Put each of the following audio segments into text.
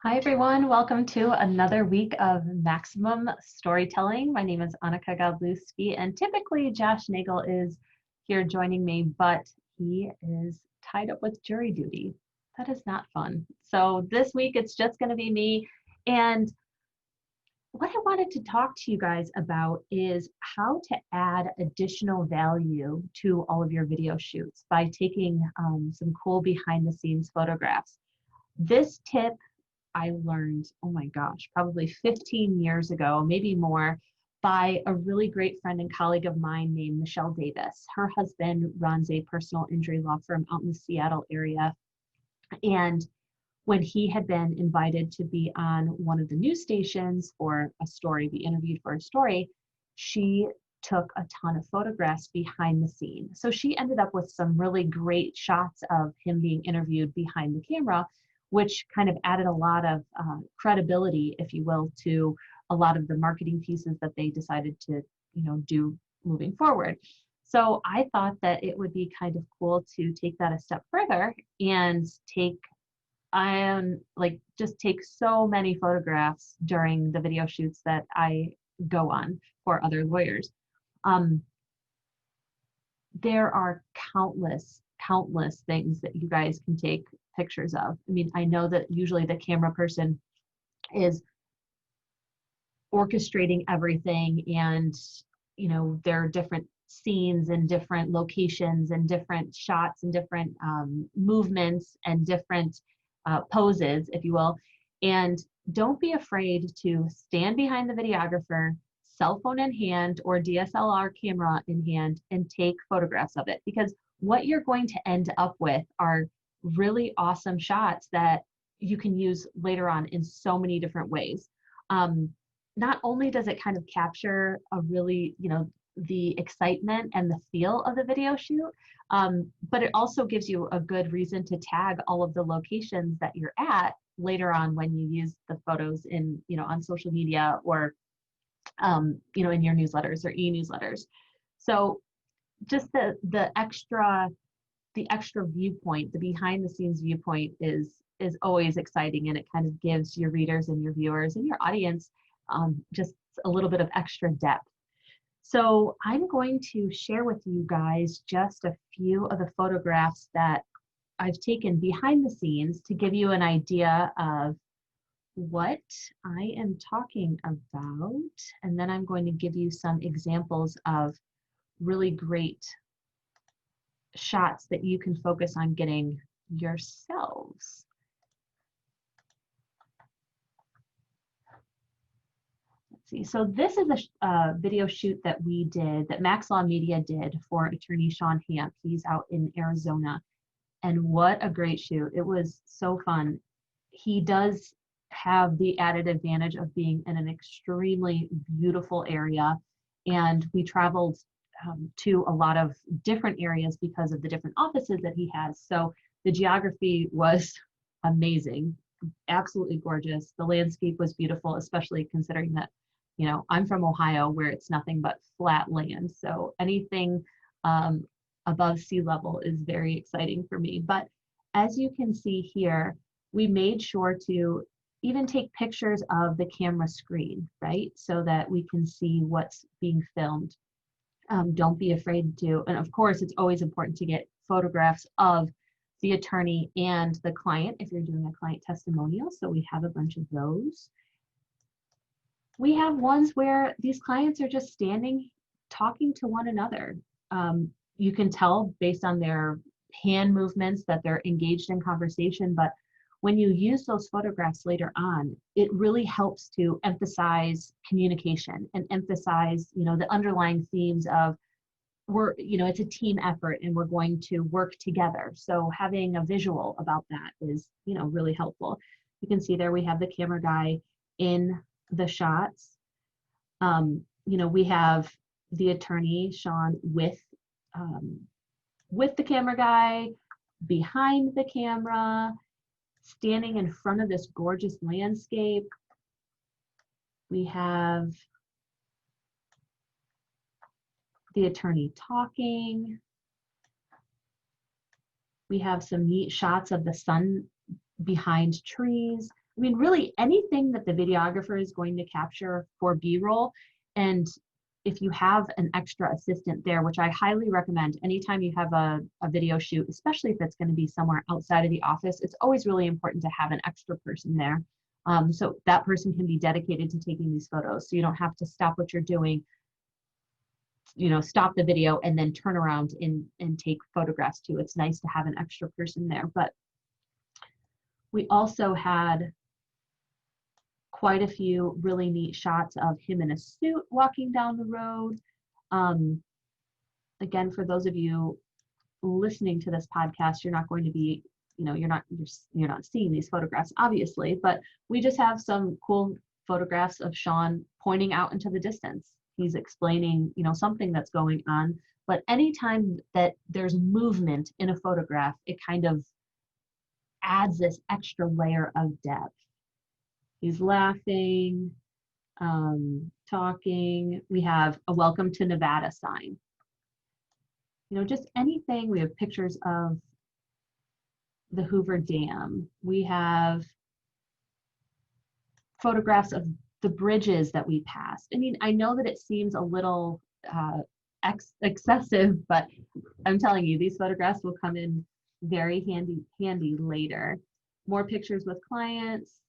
Hi, everyone. Welcome to another week of Maximum Storytelling. My name is Anneke Gabluski, and typically Josh Nagel is here joining me, but he is tied up with jury duty. That is not fun. So this week it's just going to be me. And what I wanted to talk to you guys about is how to add additional value to all of your video shoots by taking some cool behind the scenes photographs. This tip I learned, oh my gosh, probably 15 years ago, maybe more, by a really great friend and colleague of mine named Michelle Davis. Her husband runs a personal injury law firm out in the Seattle area. And when he had been invited to be on one of the news stations for a story, be interviewed for a story, she took a ton of photographs behind the scene. So she ended up with some really great shots of him being interviewed behind the camera, which kind of added a lot of credibility, if you will, to a lot of the marketing pieces that they decided to, do moving forward. So I thought that it would be kind of cool to take that a step further and just take so many photographs during the video shoots that I go on for other lawyers. There are countless things that you guys can take pictures of. I mean, I know that usually the camera person is orchestrating everything, and there are different scenes and different locations and different shots and different movements and different poses, if you will. And don't be afraid to stand behind the videographer, cell phone in hand or DSLR camera in hand, and take photographs of it, because what you're going to end up with are really awesome shots that you can use later on in so many different ways. Not only does it kind of capture a really, the excitement and the feel of the video shoot, but it also gives you a good reason to tag all of the locations that you're at later on when you use the photos in, on social media or, in your newsletters or e-newsletters. So just the extra viewpoint, the behind the scenes viewpoint is always exciting, and it kind of gives your readers and your viewers and your audience just a little bit of extra depth. So I'm going to share with you guys just a few of the photographs that I've taken behind the scenes to give you an idea of what I am talking about. And then I'm going to give you some examples of really great shots that you can focus on getting yourselves. Let's see. So this is a video shoot that we did, that Max Law Media did for attorney Sean Hamp. He's out in Arizona. And what a great shoot. It was so fun. He does have the added advantage of being in an extremely beautiful area. And we traveled to a lot of different areas because of the different offices that he has. So the geography was amazing, absolutely gorgeous. The landscape was beautiful, especially considering that, I'm from Ohio, where it's nothing but flat land. So anything above sea level is very exciting for me. But as you can see here, we made sure to even take pictures of the camera screen, right? So that we can see what's being filmed. Don't be afraid to, and of course, it's always important to get photographs of the attorney and the client if you're doing a client testimonial. So we have a bunch of those. We have ones where these clients are just standing, talking to one another. You can tell based on their hand movements that they're engaged in conversation, but when you use those photographs later on, it really helps to emphasize communication and emphasize, the underlying themes of it's a team effort and we're going to work together. So having a visual about that is, really helpful. You can see there we have the camera guy in the shots. We have the attorney, Sean, with the camera guy, behind the camera, standing in front of this gorgeous landscape. We have the attorney talking. We have some neat shots of the sun behind trees. I mean, really anything that the videographer is going to capture for B-roll. And if you have an extra assistant there, which I highly recommend anytime you have a video shoot, especially if it's going to be somewhere outside of the office, it's always really important to have an extra person there. So that person can be dedicated to taking these photos. So you don't have to stop what you're doing, stop the video and then turn around and take photographs too. It's nice to have an extra person there. But we also had quite a few really neat shots of him in a suit walking down the road. Again, for those of you listening to this podcast, you're not going to be, you're not seeing these photographs, obviously, but we just have some cool photographs of Sean pointing out into the distance. He's explaining, something that's going on. But anytime that there's movement in a photograph, it kind of adds this extra layer of depth. He's laughing, talking. We have a welcome to Nevada sign. Just anything. We have pictures of the Hoover Dam. We have photographs of the bridges that we passed. I mean, I know that it seems a little excessive, but I'm telling you, these photographs will come in very handy later. More pictures with clients.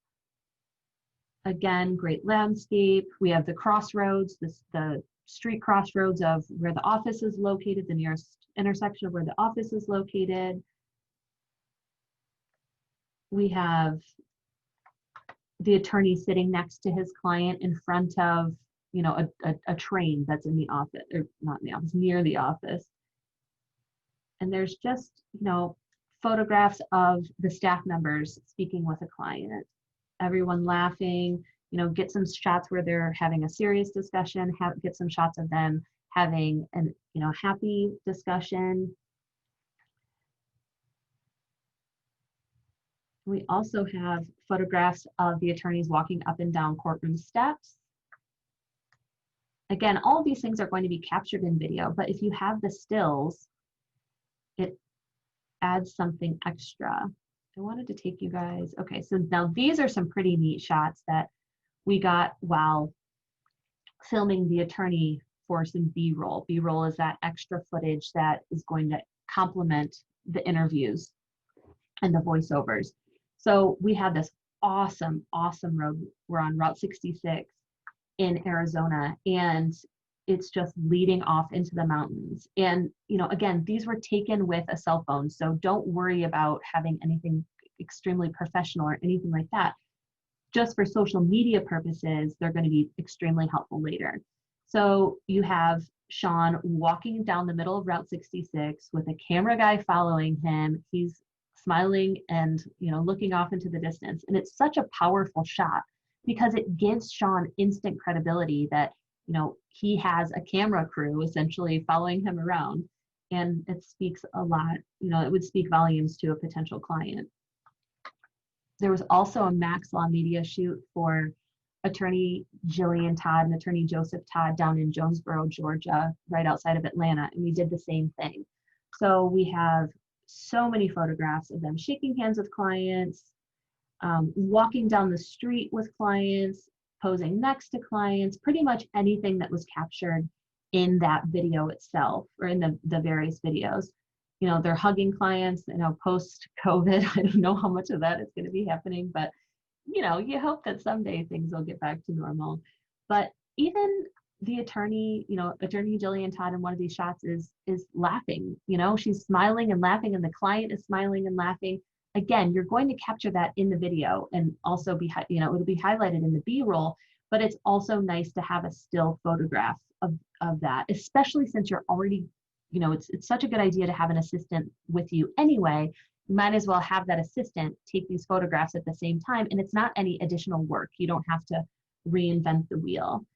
Again, great landscape. We have the crossroads, the street crossroads of where the office is located, the nearest intersection of where the office is located. We have the attorney sitting next to his client in front of, a train that's in the office, or not in the office, near the office. And there's just, photographs of the staff members speaking with a client. Everyone laughing, get some shots where they're having a serious discussion, get some shots of them having an, happy discussion. We also have photographs of the attorneys walking up and down courtroom steps. Again, all of these things are going to be captured in video, but if you have the stills, it adds something extra. I wanted to take you guys, okay, so now these are some pretty neat shots that we got while filming the attorney for some B-roll. B-roll is that extra footage that is going to complement the interviews and the voiceovers. So we have this awesome road. We're on Route 66 in Arizona, and it's just leading off into the mountains. And, again, these were taken with a cell phone, so don't worry about having anything extremely professional or anything like that. Just for social media purposes, they're going to be extremely helpful later. So you have Sean walking down the middle of Route 66 with a camera guy following him. He's smiling and, looking off into the distance. And it's such a powerful shot because it gives Sean instant credibility that, he has a camera crew essentially following him around. And it speaks a lot, it would speak volumes to a potential client. There was also a Max Law Media shoot for attorney Jillian Todd and attorney Joseph Todd down in Jonesboro, Georgia, right outside of Atlanta. And we did the same thing. So we have so many photographs of them shaking hands with clients, walking down the street with clients, posing next to clients, pretty much anything that was captured in that video itself or in the various videos. They're hugging clients, post-COVID. I don't know how much of that is going to be happening, but, you hope that someday things will get back to normal. But even the attorney, attorney Jillian Todd in one of these shots is laughing. She's smiling and laughing, and the client is smiling and laughing. Again, you're going to capture that in the video and also be, it'll be highlighted in the B-roll, but it's also nice to have a still photograph of that, especially since you're already, it's such a good idea to have an assistant with you anyway. You might as well have that assistant take these photographs at the same time, and it's not any additional work. You don't have to reinvent the wheel.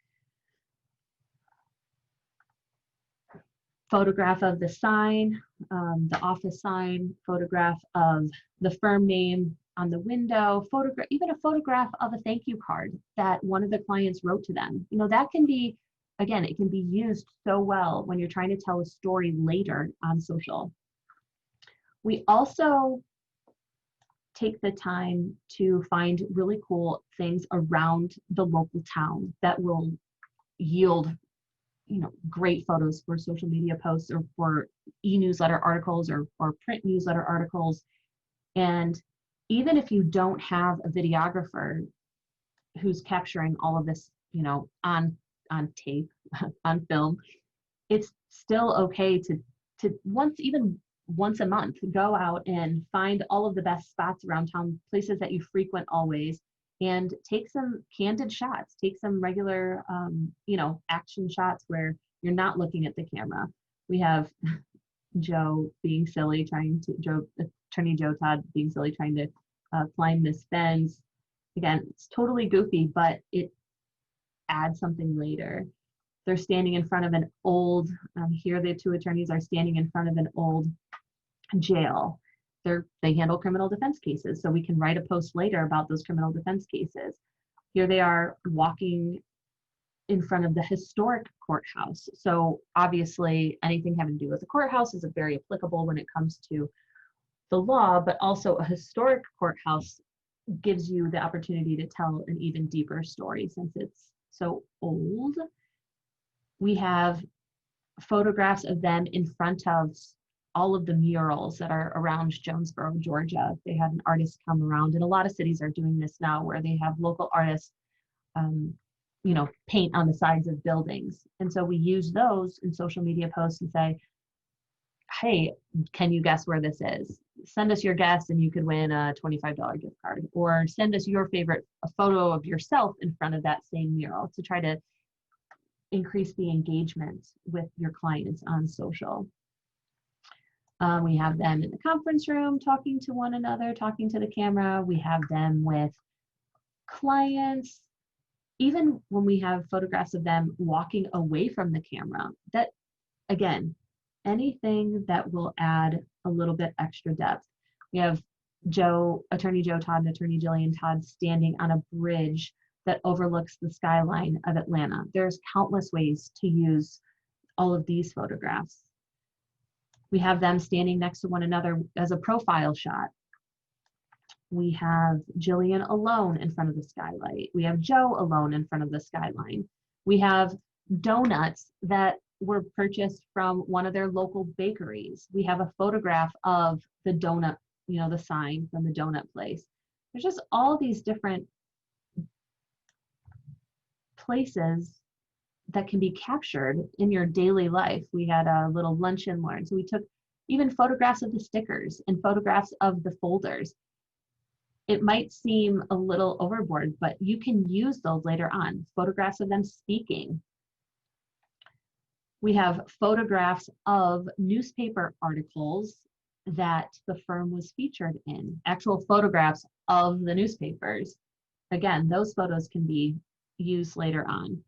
Photograph of the sign, the office sign, photograph of the firm name on the window, even a photograph of a thank you card that one of the clients wrote to them. That can be, again, it can be used so well when you're trying to tell a story later on social. We also take the time to find really cool things around the local town that will yield, great photos for social media posts or for e-newsletter articles or print newsletter articles. And even if you don't have a videographer who's capturing all of this, on tape, on film, it's still okay to once a month, go out and find all of the best spots around town, places that you frequent always, and take some candid shots, take some regular, action shots where you're not looking at the camera. We have Attorney Joe Todd being silly, trying to climb this fence. Again, it's totally goofy, but it adds something later. They're standing in front of an old, here the two attorneys are standing in front of an old jail. They handle criminal defense cases, so we can write a post later about those criminal defense cases. Here they are walking in front of the historic courthouse. So obviously anything having to do with the courthouse is very applicable when it comes to the law, but also a historic courthouse gives you the opportunity to tell an even deeper story since it's so old. We have photographs of them in front of all of the murals that are around Jonesboro, Georgia. They had an artist come around, and a lot of cities are doing this now where they have local artists paint on the sides of buildings. And so we use those in social media posts and say, hey, can you guess where this is? Send us your guess and you could win a $25 gift card, or send us your favorite photo of yourself in front of that same mural to try to increase the engagement with your clients on social. We have them in the conference room talking to one another, talking to the camera. We have them with clients. Even when we have photographs of them walking away from the camera, that, again, anything that will add a little bit extra depth. We have Attorney Joe Todd and Attorney Jillian Todd standing on a bridge that overlooks the skyline of Atlanta. There's countless ways to use all of these photographs. We have them standing next to one another as a profile shot. We have Jillian alone in front of the skylight. We have Joe alone in front of the skyline. We have donuts that were purchased from one of their local bakeries. We have a photograph of the donut, the sign from the donut place. There's just all these different places that can be captured in your daily life. We had a little lunch and learn. So we took even photographs of the stickers and photographs of the folders. It might seem a little overboard, but you can use those later on. Photographs of them speaking. We have photographs of newspaper articles that the firm was featured in, actual photographs of the newspapers. Again, those photos can be used later on.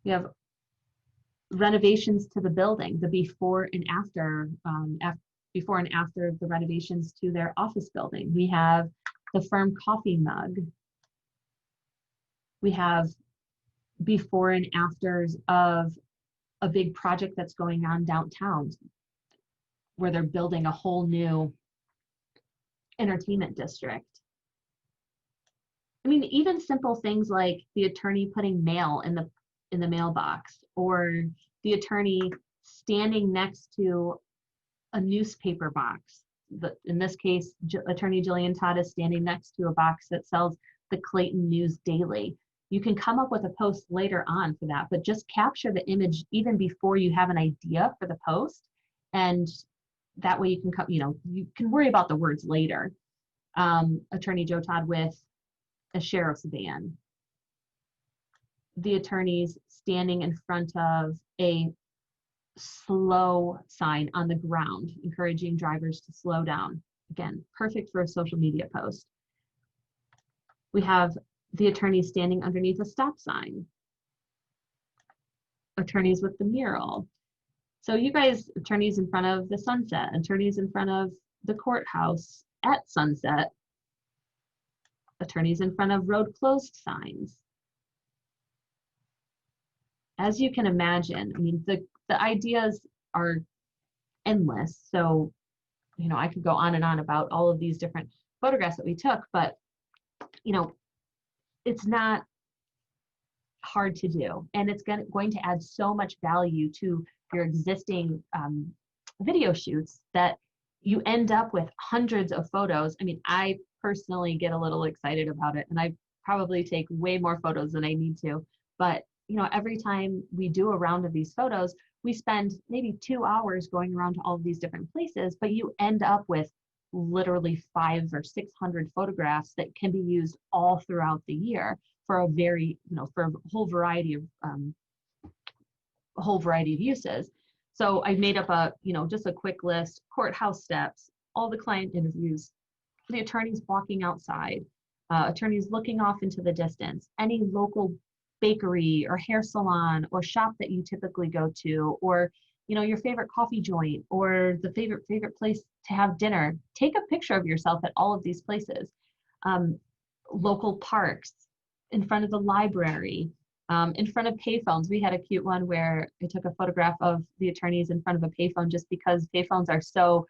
We have renovations to the building, the before and after the renovations to their office building. We have the firm coffee mug. We have before and afters of a big project that's going on downtown where they're building a whole new entertainment district. I mean, even simple things like the attorney putting mail in the mailbox, or the attorney standing next to a newspaper box. In this case, Attorney Jillian Todd is standing next to a box that sells the Clayton News Daily. You can come up with a post later on for that, but just capture the image even before you have an idea for the post, and that way you can worry about the words later. Attorney Joe Todd with a sheriff's van. The attorneys standing in front of a slow sign on the ground, encouraging drivers to slow down. Again, perfect for a social media post. We have the attorneys standing underneath a stop sign. Attorneys with the mural. So you guys, attorneys in front of the sunset, attorneys in front of the courthouse at sunset, attorneys in front of road closed signs. As you can imagine, I mean, the ideas are endless. So, I could go on and on about all of these different photographs that we took, but you know, it's not hard to do, and it's going to add so much value to your existing video shoots that you end up with hundreds of photos. I mean, I personally get a little excited about it, and I probably take way more photos than I need to. But you know, every time we do a round of these photos, we spend maybe 2 hours going around to all of these different places, but you end up with literally 500 or 600 photographs that can be used all throughout the year for a very, you know, for a whole variety of uses. So I made up a, you know, just a quick list: courthouse steps, all the client interviews, the attorneys walking outside, attorneys looking off into the distance, any local bakery or hair salon or shop that you typically go to, or you know, your favorite coffee joint, or the favorite place to have dinner. Take a picture of yourself at all of these places. Local parks, in front of the library, in front of payphones. We had a cute one where I took a photograph of the attorneys in front of a payphone just because payphones are so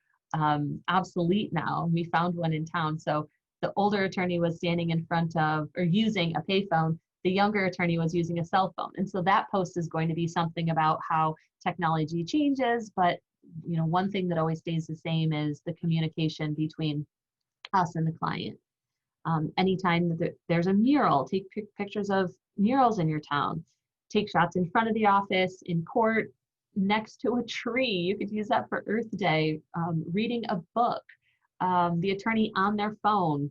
obsolete now. We found one in town. So the older attorney was standing in front of or using a payphone. The younger attorney was using a cell phone. And so that post is going to be something about how technology changes, but you know, one thing that always stays the same is the communication between us and the client. Anytime that there's a mural, take pictures of murals in your town. Take shots in front of the office, in court, next to a tree. You could use that for Earth Day. Reading a book, the attorney on their phone.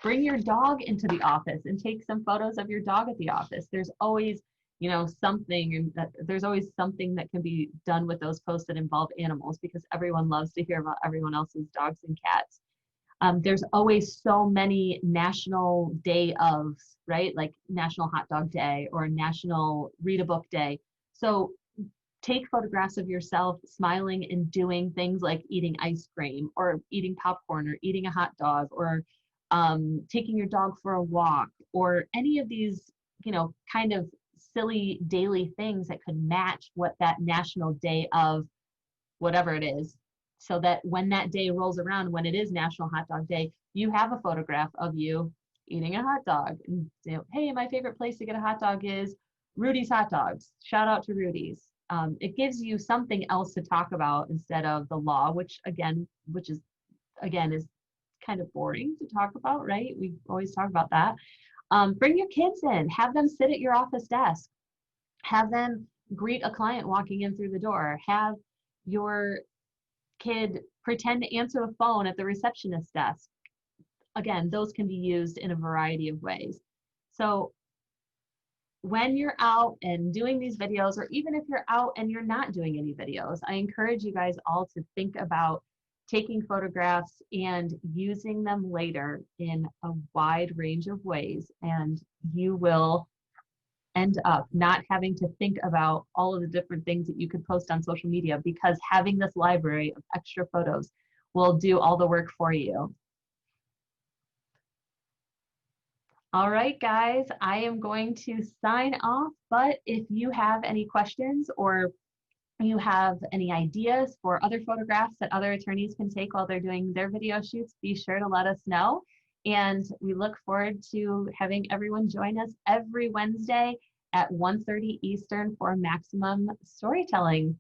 Bring your dog into the office and take some photos of your dog at the office. There's always, you know, there's always something that can be done with those posts that involve animals, because everyone loves to hear about everyone else's dogs and cats. There's always so many national day ofs, right? Like National Hot Dog Day or National Read a Book Day. So take photographs of yourself smiling and doing things like eating ice cream or eating popcorn or eating a hot dog, or taking your dog for a walk, or any of these, you know, kind of silly daily things that could match what that national day of whatever it is, so that when that day rolls around, when it is National Hot Dog Day, you have a photograph of you eating a hot dog and say, hey, my favorite place to get a hot dog is Rudy's Hot Dogs. Shout out to Rudy's. It gives you something else to talk about instead of the law, which is kind of boring to talk about, right? We always talk about that. Bring your kids in, have them sit at your office desk, have them greet a client walking in through the door, have your kid pretend to answer the phone at the receptionist desk. Again, those can be used in a variety of ways. So when you're out and doing these videos, or even if you're out and you're not doing any videos, I encourage you guys all to think about taking photographs and using them later in a wide range of ways, and you will end up not having to think about all of the different things that you could post on social media, because having this library of extra photos will do all the work for you. All right, guys, I am going to sign off, but if you have any questions or you have any ideas for other photographs that other attorneys can take while they're doing their video shoots, be sure to let us know. And we look forward to having everyone join us every Wednesday at 1:30 Eastern for maximum storytelling.